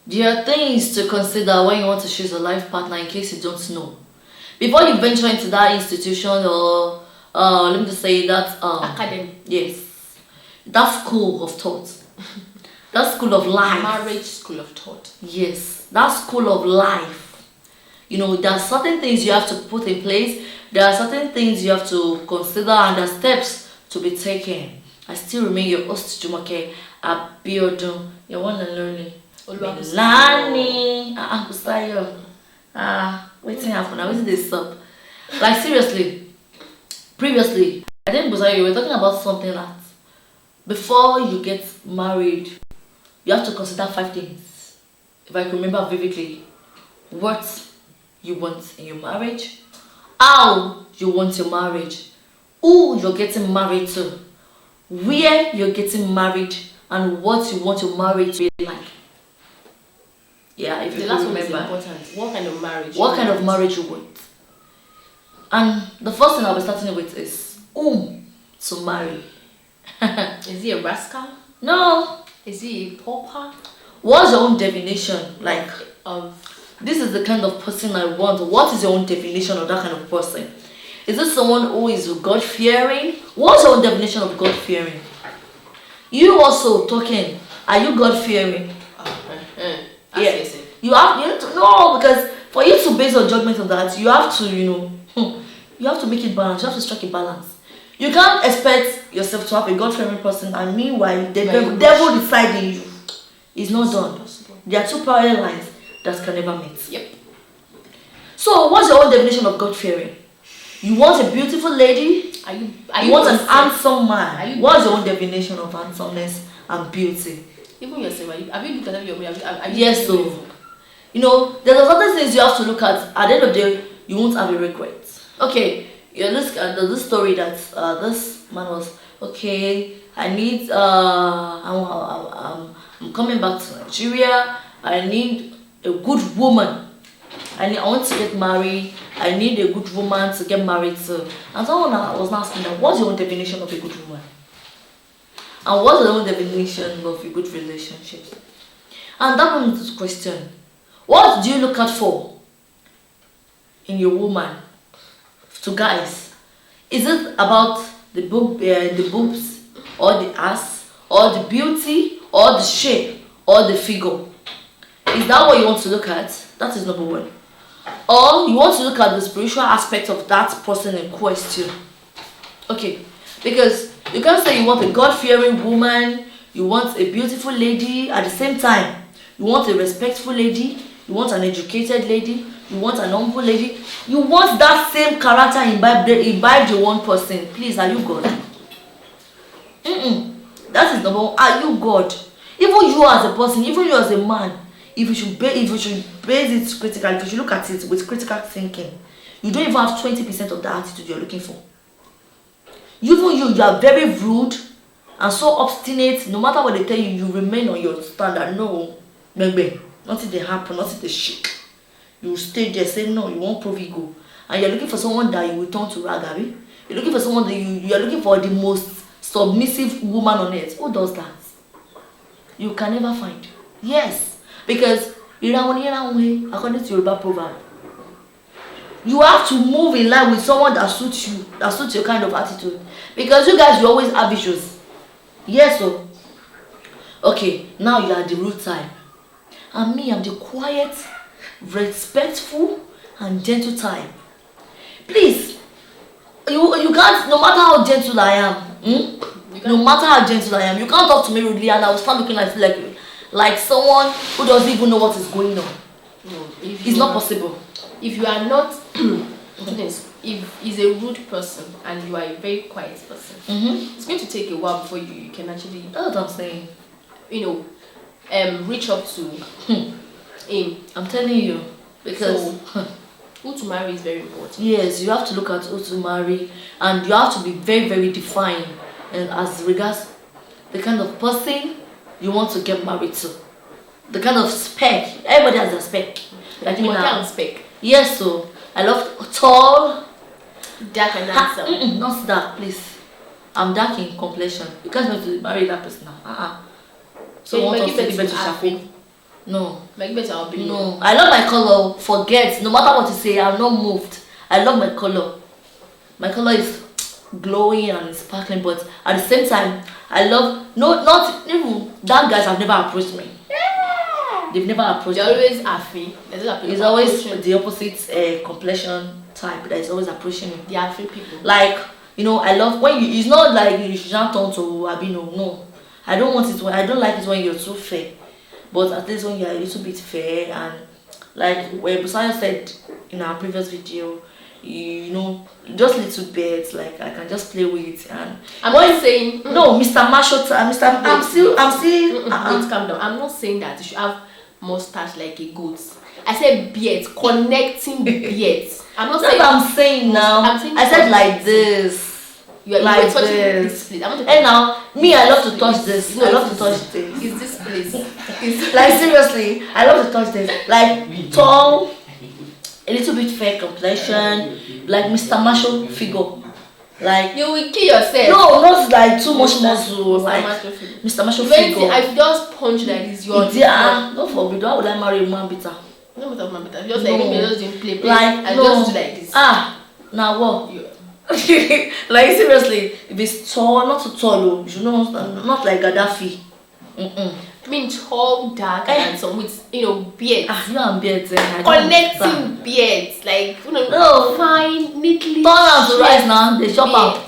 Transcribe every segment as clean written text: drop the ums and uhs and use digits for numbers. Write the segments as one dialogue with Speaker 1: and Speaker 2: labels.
Speaker 1: There are things to consider when you want to choose a life partner in case you don't know. Before you venture into that institution or let me just say that
Speaker 2: Academy.
Speaker 1: Yes. That school of thought. That school of life.
Speaker 2: Marriage school of thought.
Speaker 1: Yes. That school of life. You know, there are certain things you have to put in place. There are certain things you have to consider and there are steps to be taken. I still remain your host, Jumoke Abiodun, your one and only. Milani. Busayo. Waiting happen. Now isn't this up? Like seriously. Previously, I think Busayo, you were talking about something that before you get married, you have to consider 5 things. If I can remember vividly, what you want in your marriage, how you want your marriage, who you're getting married to, where you're getting married, and what you want your marriage to be like. Yeah, if you
Speaker 2: The last one is
Speaker 1: remember.
Speaker 2: important. What kind of marriage?
Speaker 1: What kind of marriage you want? And the first thing I'll be starting with is whom to marry.
Speaker 2: Is he a rascal?
Speaker 1: No.
Speaker 2: Is he a pauper?
Speaker 1: What's your own definition? Like,
Speaker 2: Of
Speaker 1: this is the kind of person I want. What is your own definition of that kind of person? Is it someone who is God-fearing? What's your own definition of God-fearing? You also talking, are you God-fearing? Yeah. You need to know, because for you to base your judgment on that, you have to, you have to make it balance. You have to strike a balance. You can't expect yourself to have a God-fearing person, and meanwhile, the devil deciding you. It's not done. There are 2 parallel lines that can never meet.
Speaker 2: Yep.
Speaker 1: So, what's your own definition of God-fearing? You want a beautiful lady?
Speaker 2: You
Speaker 1: want an handsome man?
Speaker 2: you
Speaker 1: What's your own definition of handsomeness and beauty?
Speaker 2: Even yourself, have you looked at your mirror?
Speaker 1: Yes, so there's other things you have to look at. At the end of the day, you won't have a regret. Okay, you look at this story that this man was okay. I need I'm coming back to Nigeria. I need a good woman. I want to get married. I need a good woman to get married to. And someone was asking that, what's your own definition of a good woman? And what's your own definition of a good relationship? And that brings me to the question. What do you look out for in your woman? To guys, is it about the boobs, or the ass, or the beauty, or the shape, or the figure? Is that what you want to look at? That is number 1. Or you want to look at the spiritual aspect of that person in question. Okay, because you can't say you want a God-fearing woman, you want a beautiful lady, at the same time you want a respectful lady, you want an educated lady, you want an humble lady, you want that same character imbibed in one person. Please, are you God? That is number 1. Are you God? Even you as a person, even you as a man, if you should base it critically, if you should look at it with critical thinking, you don't even have 20% of the attitude you're looking for. Even you are very rude and so obstinate. No matter what they tell you, you remain on your standard. No, maybe nothing they happen, nothing they shake. You stay there, say no, you won't prove ego, and you're looking for someone that you will turn to ragabi. You're looking for someone that you are looking for the most submissive woman on earth. Who does that? You can never find. Yes, because according to Yoruba proverb, you have to move in line with someone that suits you, that suits your kind of attitude. Because you guys, you always have issues. Yes, so okay, now you are the rude type, and me, I'm the quiet, respectful, and gentle type. Please, you can't. No matter how gentle I am, no matter how gentle I am, you can't talk to me rudely, and I will start looking like someone who doesn't even know what is going on.
Speaker 2: No,
Speaker 1: it's not possible.
Speaker 2: If you are not, if he's a rude person and you are a very quiet person, it's going to take a while before you can actually.
Speaker 1: That's what I'm saying.
Speaker 2: Reach up to him.
Speaker 1: I'm telling you, because
Speaker 2: who to marry is very important.
Speaker 1: Yes, you have to look at who to marry, and you have to be very, very defined, and as regards the kind of person you want to get married to, the kind of spec. Everybody has a spec.
Speaker 2: Like you want spec.
Speaker 1: Yes, so I love tall,
Speaker 2: dark and handsome.
Speaker 1: Not dark, please. I'm dark in complexion. You can't go to marry that person now. So
Speaker 2: you might give birth to
Speaker 1: No.
Speaker 2: Like better I'll be
Speaker 1: No. I love my color. Forget. No matter what you say, I'm not moved. I love my color. My color is glowing and sparkling, but at the same time, I love not even that guys have never approached me. They've never approached
Speaker 2: They're
Speaker 1: me.
Speaker 2: always happy.
Speaker 1: It's always the opposite complexion type that is always approaching me.
Speaker 2: The happy people.
Speaker 1: Like, you know, I love when you, it's not like you should not turn to Abino. No. I don't want it when, I don't like it when you're too fair. But at least when you're a little bit fair, and like when Busaya said in our previous video, you know, just little bits like I can just play with. And
Speaker 2: I'm not saying
Speaker 1: no, Mr. Marshall, Mr. I'm still
Speaker 2: Wait, calm down. I'm not saying that you should have mustache like a goat. I said beard, connecting beards. I'm not
Speaker 1: that's
Speaker 2: saying.
Speaker 1: what I'm saying now.
Speaker 2: I'm saying
Speaker 1: I said like this.
Speaker 2: You are
Speaker 1: Like
Speaker 2: touching
Speaker 1: this.
Speaker 2: this place. I want to
Speaker 1: And now, me, I love to touch
Speaker 2: place.
Speaker 1: this.
Speaker 2: No,
Speaker 1: I love
Speaker 2: it's
Speaker 1: to touch this.
Speaker 2: Is this place? Is
Speaker 1: Like seriously, I love to touch this. Like tall, a little bit fair complexion, like Mr. Marshall figure. Like
Speaker 2: you will kill yourself.
Speaker 1: no, not like too much muscle.
Speaker 2: Mr.
Speaker 1: Like
Speaker 2: Marshall figure.
Speaker 1: Mr. Marshall
Speaker 2: When
Speaker 1: figure.
Speaker 2: I just punch like this, you're
Speaker 1: Don't forbid. Why would I marry a man beater?
Speaker 2: no matter what matter. Just like
Speaker 1: No.
Speaker 2: me, just didn't play
Speaker 1: Like
Speaker 2: and
Speaker 1: no.
Speaker 2: just do like this.
Speaker 1: Now what?
Speaker 2: You-
Speaker 1: Like seriously, if it's tall, not too tall, oh, you should know, not like Gaddafi.
Speaker 2: I mean tall, dark,
Speaker 1: Eh.
Speaker 2: and some with beards.
Speaker 1: You and beards, I don't understand.
Speaker 2: Connecting beards, like
Speaker 1: No.
Speaker 2: fine, neatly.
Speaker 1: Turn out to
Speaker 2: shaped
Speaker 1: rise now, they chop out.
Speaker 2: beards.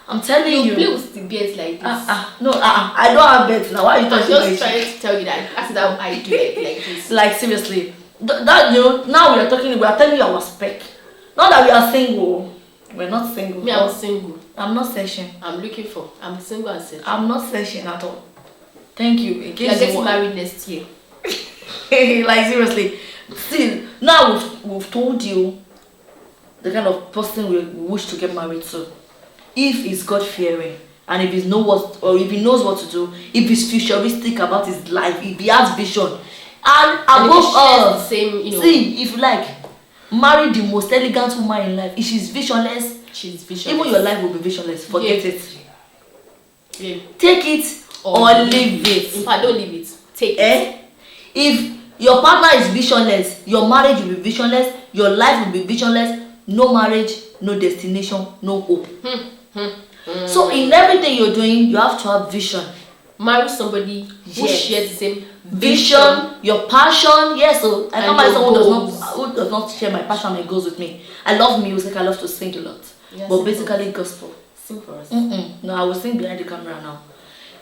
Speaker 1: I'm telling
Speaker 2: You play
Speaker 1: you.
Speaker 2: with the beards like this.
Speaker 1: No, I don't have beards now. Why are you
Speaker 2: I'm
Speaker 1: touching
Speaker 2: just
Speaker 1: my
Speaker 2: trying
Speaker 1: cheek?
Speaker 2: to tell you that that's how I do it like this.
Speaker 1: Like seriously, that you know, now we are telling you our spec. Not that we are single. We're not single.
Speaker 2: Me, I'm single.
Speaker 1: I'm not searching.
Speaker 2: I'm looking for. I'm single and searching.
Speaker 1: I'm not searching at all. Thank you. In
Speaker 2: You're
Speaker 1: case
Speaker 2: getting
Speaker 1: you
Speaker 2: married next year.
Speaker 1: like seriously. See, now we've told you the kind of person we wish to get married to. If he's God fearing, and if he knows what to do, if he's futuristic about his life, if he has vision, and above all,
Speaker 2: the same,
Speaker 1: see, if you like, marry the most elegant woman in life. If she's visionless,
Speaker 2: she's visionless.
Speaker 1: even your life will be visionless. Forget
Speaker 2: Yeah.
Speaker 1: it.
Speaker 2: Yeah.
Speaker 1: Take it or leave it.
Speaker 2: In fact, don't leave it. Take it.
Speaker 1: Eh? If your partner is visionless, your marriage will be visionless, your life will be visionless. No marriage, no destination, no hope. So in everything you're doing, you have to have vision.
Speaker 2: Marry somebody who
Speaker 1: Yes.
Speaker 2: shares the same
Speaker 1: Vision, your passion. Yes, so I
Speaker 2: And
Speaker 1: can't marry
Speaker 2: your
Speaker 1: someone
Speaker 2: goals.
Speaker 1: who does not share my passion, my goals with me. I love music, I love to sing a lot.
Speaker 2: Yeah,
Speaker 1: but
Speaker 2: sing
Speaker 1: basically gospel.
Speaker 2: Sing for us.
Speaker 1: No, I will sing behind the camera now.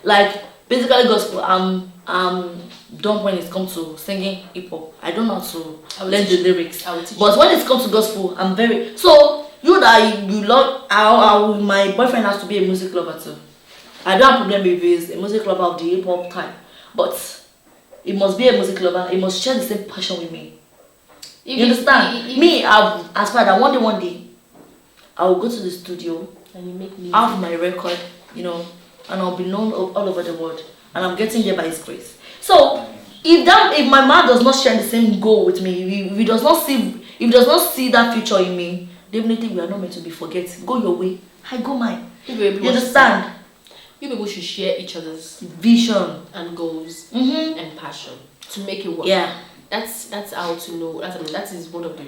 Speaker 1: Like basically gospel. I'm done when it comes to singing hip hop. I don't know how to
Speaker 2: I will
Speaker 1: learn
Speaker 2: teach
Speaker 1: the
Speaker 2: you.
Speaker 1: lyrics.
Speaker 2: I will teach
Speaker 1: But when it comes to gospel, I'm very so you that you love. My boyfriend has to be a music lover too. I don't have problem if he's a music lover of the hip hop type, but he must be a music lover. He must share the same passion with me. You understand? Me, I've aspired that one day, I will go to the studio,
Speaker 2: and you make music.
Speaker 1: have my record, and I'll be known all over the world, and I'm getting there by His grace. So, if my man does not share the same goal with me, if he does not see that future in me, definitely we are not meant to be forget. Go your way, I go mine. You understand?
Speaker 2: You people should share each other's
Speaker 1: Vision
Speaker 2: and goals
Speaker 1: Mm-hmm.
Speaker 2: and passion to make it work.
Speaker 1: Yeah.
Speaker 2: That's how to know. That is one of the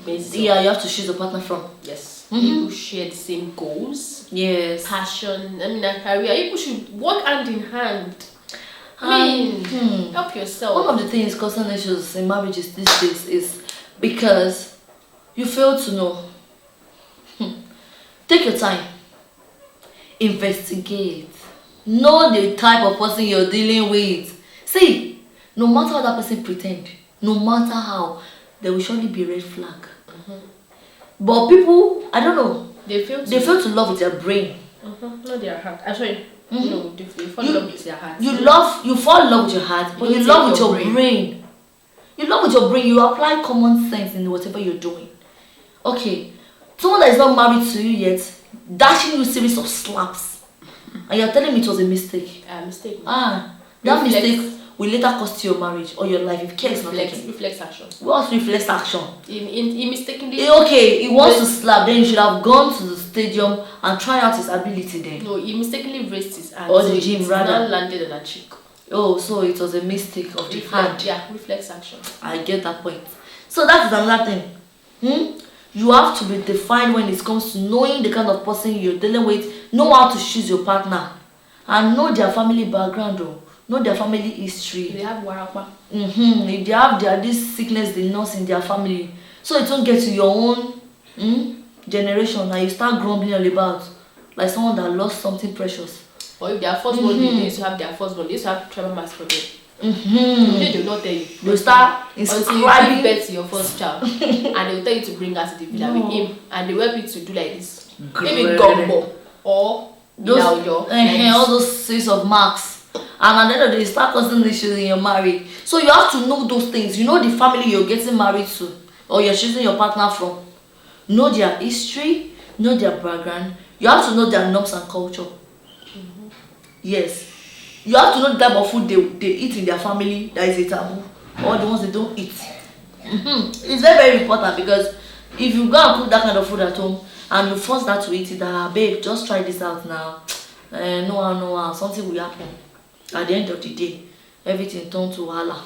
Speaker 2: basics.
Speaker 1: Yeah, you have to choose a partner from.
Speaker 2: Yes.
Speaker 1: Mhm.
Speaker 2: People share the same goals,
Speaker 1: Yes.
Speaker 2: passion. A career. People should work hand in hand. Help yourself.
Speaker 1: One of the things causing issues in marriages these days is because you fail to know. Take your time. Investigate. Know the type of person you're dealing with. See, no matter how that person pretend, no matter how, there will surely be a red flag. But people, I don't know,
Speaker 2: They fail to.
Speaker 1: they fail to love with their brain.
Speaker 2: Not their heart. I'm sorry. No, they fall in love with their heart.
Speaker 1: You fall in love with your heart, but
Speaker 2: You
Speaker 1: you
Speaker 2: don't
Speaker 1: love
Speaker 2: take
Speaker 1: with
Speaker 2: your
Speaker 1: your brain. You love with your brain, you apply common sense in whatever you're doing. Okay, someone that is not married to you yet, dashing you a series of slaps, and you're telling me it was a mistake.
Speaker 2: Mistake.
Speaker 1: That
Speaker 2: Reflex.
Speaker 1: mistake will later cost you your marriage or your life if care is not taken.
Speaker 2: Reflex action.
Speaker 1: What reflex action?
Speaker 2: He mistakenly.
Speaker 1: Okay, he wants to slap, then you should have gone to the stadium and try out his ability there.
Speaker 2: No, he mistakenly raised his hand.
Speaker 1: Or the
Speaker 2: so
Speaker 1: gym,
Speaker 2: it
Speaker 1: rather.
Speaker 2: now landed on a cheek.
Speaker 1: Oh, so it was a mistake of the hand.
Speaker 2: Yeah, reflex action.
Speaker 1: I get that point. So that is another thing. You have to be defined when it comes to knowing the kind of person you're dealing with. Know how to choose your partner, and know their family background. Know their family history.
Speaker 2: They have warapa.
Speaker 1: If they have this sickness, they nurse in their family, so it won't get to your own generation and you start grumbling all about like someone that lost something precious.
Speaker 2: Or if they are firstborn, they used to have their firstborn. They used to have trauma mass for them. They will not tell you.
Speaker 1: They'll start inscribing.
Speaker 2: Until you give birth to your first child, and they will tell you to bring us to the villa with him, and they will help you to do like this. Maybe gumbo or
Speaker 1: those, all those series of marks. And at the end of the day, you start causing issues in your marriage. So you have to know those things. You know the family you're getting married to or you're choosing your partner from. Know their history, know their background. You have to know their norms and culture. Yes. You have to know the type of food they eat in their family that is a taboo, or the ones they don't eat. It's very, very important, because if you go and cook that kind of food at home and you force that to eat it, babe, just try this out now. No, something will happen. At the end of the day, everything turns to wahala.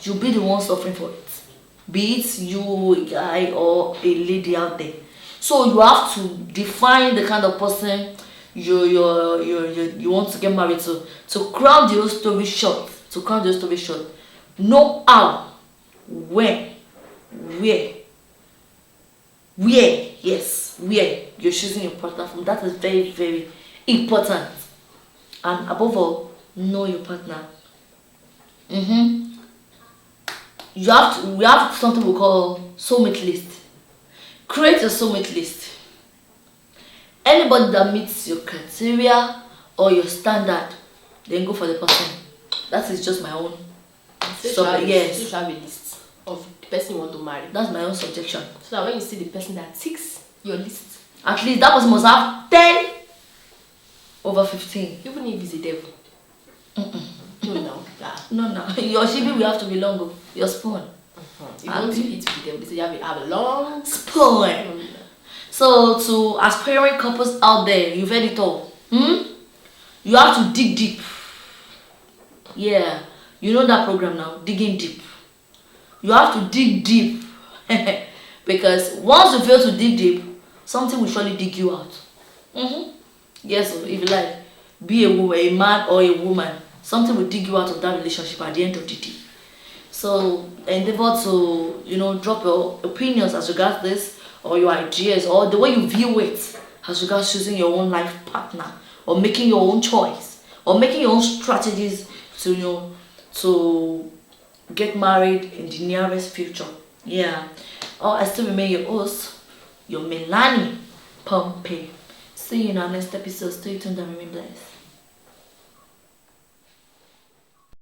Speaker 1: You'll be the one suffering for it. Be it you, a guy, or a lady out there. So you have to define the kind of person you want to get married to. To crown the whole story short. Know how, when, where you're choosing your partner from. That is very, very important. And above all, know your partner. We have something we call soulmate list. Create a soulmate list. Anybody that meets your criteria or your standard, then go for the person. That is just my own.
Speaker 2: Yes. You should have a list of the person you want to marry.
Speaker 1: That's my own suggestion.
Speaker 2: So that when you see the person that ticks your list,
Speaker 1: at least that person must have 10 over 15.
Speaker 2: Even if he's a devil.
Speaker 1: No. Your shibi will have to be long. Your spoon.
Speaker 2: If you want to eat with the devil, they say you have a long
Speaker 1: spoon. So to aspiring couples out there, you've heard it all. You have to dig deep. Yeah, you know that program now, digging deep. You have to dig deep. Because once you fail to dig deep, something will surely dig you out. Yes, if you like, be a man or a woman, something will dig you out of that relationship at the end of the day. So endeavor to, drop your opinions as regards this, or your ideas, or the way you view it as regards choosing your own life partner, or making your own choice, or making your own strategies to get married in the nearest future. Yeah. I still remain your host, your Melanie Pompey. See you in our next episode. Stay tuned and remain blessed.